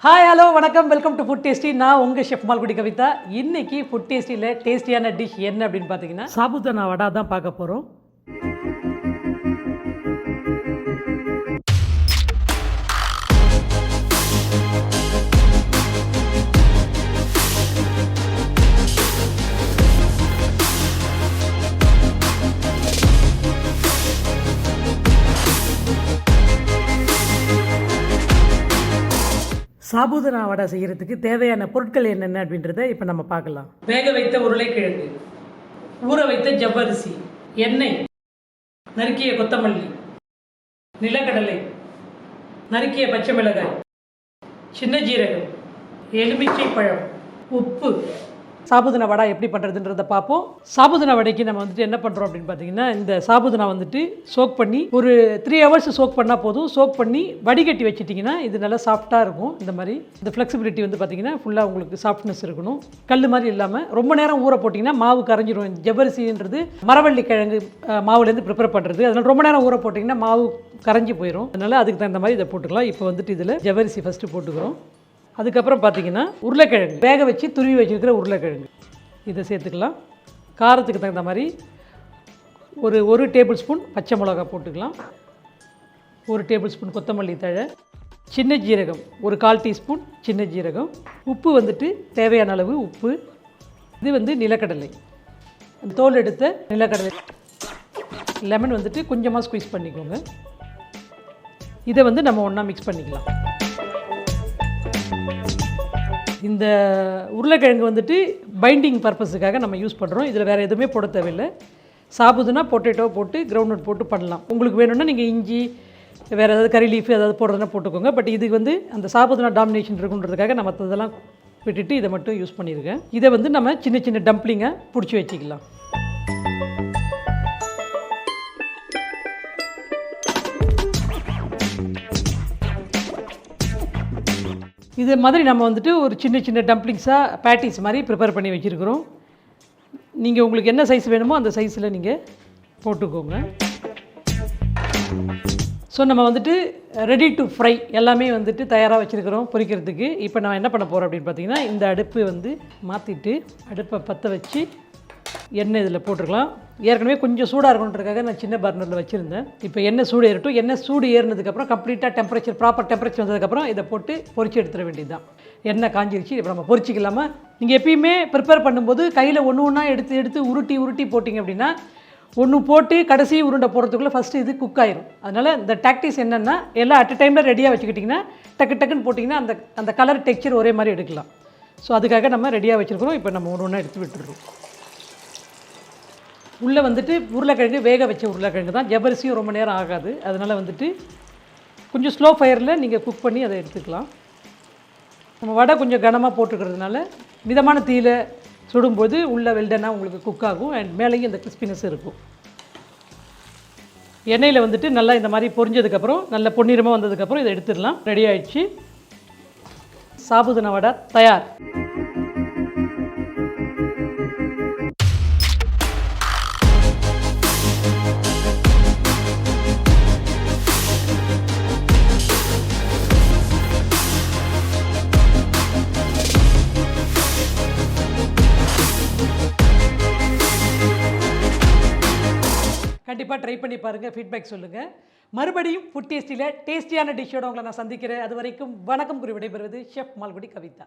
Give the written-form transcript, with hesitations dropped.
Hi hello வணக்கம் welcome to food tasty. நான் உங்கள் ஷெஃப் மால்குடி கவிதா. இன்னைக்கு ஃபுட் டேஸ்டியில் டேஸ்டியான டிஷ் என்ன அப்படின்னு பார்த்தீங்கன்னா சாபுதானா வடை தான் பார்க்க போகிறோம். சாபுதானா வடை செய்கிறதுக்கு தேவையான பொருட்கள் என்னென்ன அப்படின்றத இப்போ நம்ம பார்க்கலாம். வேக வைத்த உருளைக்கிழங்கு, ஊற வைத்த ஜவ்வரிசி, எண்ணெய், நறுக்கிய கொத்தமல்லி, நிலக்கடலை, நறுக்கிய பச்சை மிளகாய், சின்ன ஜீரகம், எலுமிச்சை பழம், உப்பு. சாபுதானா வடை எப்படி பண்ணுறதுன்றதை பார்ப்போம். சாபுதானா வடைக்கு நம்ம வந்துட்டு என்ன பண்ணுறோம் அப்படின்னு பார்த்தீங்கன்னா, இந்த சாபுதானா வந்துட்டு சோக் பண்ணி ஒரு 3 hours சோக் பண்ணால் போதும். சோக் பண்ணி வடிகட்டி வச்சுட்டிங்கன்னா இது நல்லா சாஃப்டாக இருக்கும். இந்த மாதிரி இந்த ஃப்ளெக்சிபிலிட்டி வந்து பார்த்திங்கன்னா ஃபுல்லாக உங்களுக்கு சாஃப்ட்னஸ் இருக்கணும். கல் மாதிரி இல்லாமல் ரொம்ப நேரம் ஊற போட்டிங்கன்னா மாவு கரைஞ்சிடும். ஜவ்வரிசின்றது மரவள்ளி கிழங்கு மாவுலேருந்து ப்ரிப்பேர் பண்ணுறது. அதனால் ரொம்ப நேரம் ஊற போட்டிங்கன்னா மாவு கரைஞ்சி போயிடும். அதனால் அதுக்கு தகுந்த மாதிரி இதை போட்டுக்கலாம். இப்போ வந்துட்டு இதில் ஜவ்வரிசி ஃபஸ்ட்டு போட்டுக்கிறோம். அதுக்கப்புறம் பார்த்திங்கன்னா உருளைக்கிழங்கு வேக வச்சு துருவி வச்சுருக்கிற உருளைக்கிழங்கு இதை சேர்த்துக்கலாம். காரத்துக்கு தகுந்த மாதிரி ஒரு டேபிள் ஸ்பூன் பச்சை மிளகா போட்டுக்கலாம். 1 டேபிள் ஸ்பூன் கொத்தமல்லி தழை, சின்ன ஜீரகம் 1/4 டீஸ்பூன் சின்ன ஜீரகம், உப்பு வந்துட்டு தேவையான அளவு உப்பு. இது வந்து நிலக்கடலை, தோல் எடுத்த நிலக்கடலை. லெமன் வந்துட்டு கொஞ்சமாக ஸ்குவீஸ் பண்ணிக்கோங்க. இதை வந்து நம்ம ஒன்றா மிக்ஸ் பண்ணிக்கலாம். இந்த உருளைக்கிழங்கு வந்துட்டு பைண்டிங் பர்பஸுக்காக நம்ம யூஸ் பண்ணுறோம். இதில் வேறு எதுவுமே போட தேவையில்லை. சாபுதானா பொட்டேட்டோ போட்டு கிரவுண்ட் போட்டு பண்ணலாம். உங்களுக்கு வேணும்னா நீங்கள் இஞ்சி வேறு ஏதாவது கறி லீஃப் ஏதாவது போடுறதுனா போட்டுக்கோங்க. பட் இதுக்கு வந்து அந்த சாபுதானா டாமினேஷன் இருக்குன்றதுக்காக நம்ம மற்றதெல்லாம் விட்டுட்டு இதை மட்டும் யூஸ் பண்ணியிருக்கேன். இதை வந்து நம்ம சின்ன சின்ன டம்ப்ளிங்கை பிடிச்சி வச்சுக்கலாம். இது மாதிரி நம்ம வந்துட்டு ஒரு சின்ன சின்ன டம்ப்ளிங்ஸாக பேட்டிஸ் மாதிரி ப்ரிப்பேர் பண்ணி வச்சுருக்கிறோம். நீங்கள் உங்களுக்கு என்ன சைஸ் வேணுமோ அந்த சைஸில் நீங்கள் போட்டுக்கோங்க. ஸோ நம்ம வந்துட்டு ரெடி டு ஃப்ரை எல்லாமே வந்துட்டு தயாராக வச்சுருக்கிறோம் பொரிக்கிறதுக்கு. இப்போ நான் என்ன பண்ண போகிறோம் அப்படின்னு பார்த்தீங்கன்னா, இந்த அடுப்பு வந்து மாற்றிட்டு அடுப்பை பற்ற வச்சு எண்ணெய் இதில் போட்டுருக்கலாம். ஏற்கனவே கொஞ்சம் சூடாக இருக்கணுன்றதுக்காக நான் சின்ன பர்னரில் வச்சுருந்தேன். இப்போ எண்ணெய் சூடு ஏறட்டும். எண்ணெய் சூடு ஏறினதுக்கப்புறம் கம்ப்ளீட்டாக ப்ராப்பர் டெம்பரேச்சர் வந்ததுக்கப்புறம் இதை போட்டு பொரிச்சு எடுத்துட வேண்டியது தான். எண்ணெய் காஞ்சிருச்சு. இப்போ நம்ம பொரிச்சிக்கலாமா? நீங்கள் எப்பயுமே ப்ரிப்பேர் பண்ணும்போது கையில் ஒன்று எடுத்து உருட்டி போட்டிங்க அப்படின்னா ஒன்று போட்டு கடைசி உருண்டை போடுறதுக்குள்ளே ஃபஸ்ட்டு இது குக் ஆயிரும். அதனால் இந்த டாக்டிஸ் என்னென்னா, எல்லாம் அட் டைமில் ரெடியாக வச்சுக்கிட்டிங்கன்னா டக்குன்னு போட்டிங்கன்னா அந்த கலர் டெக்ஸ்சர் ஒரே மாதிரி எடுக்கலாம். ஸோ அதுக்காக நம்ம ரெடியாக வச்சுருக்கிறோம். இப்போ நம்ம ஒன்று எடுத்து விட்டுடுறோம். உள்ளே வந்துட்டு உருளைக்கிழங்கு வேக வச்ச உருளைக்கிழங்கு தான். ஜவ்வரிசியும் ரொம்ப நேரம் ஆகாது. அதனால் வந்துட்டு கொஞ்சம் ஸ்லோ ஃபயரில் நீங்கள் குக் பண்ணி அதை எடுத்துக்கலாம். நம்ம வடை கொஞ்சம் கனமாக போட்டுக்கிறதுனால மிதமான தீயில் சுடும்போது உள்ளே வெல்டனாக உங்களுக்கு குக் ஆகும். அண்ட் மேலேயும் இந்த கிறிஸ்பினஸ் இருக்கும். எண்ணெயில் வந்துட்டு நல்லா இந்த மாதிரி பொரிஞ்சதுக்கப்புறம் நல்ல பொன்னிறமாக வந்ததுக்கப்புறம் இதை எடுத்துடலாம். ரெடி ஆகிடுச்சு. சாபுதானா வடை தயார். கண்டிப்பாக ட்ரை பண்ணி பாருங்கள். ஃபீட்பேக் சொல்லுங்கள். மறுபடியும் ஃபுட் டேஸ்டியில் டேஸ்டியான டிஷ்ஷோட உங்களை நான் சந்திக்கிறேன். அது வரைக்கும் வணக்கம். குறி விடைபெறுவது ஷெஃப் மால்குடி கவிதா.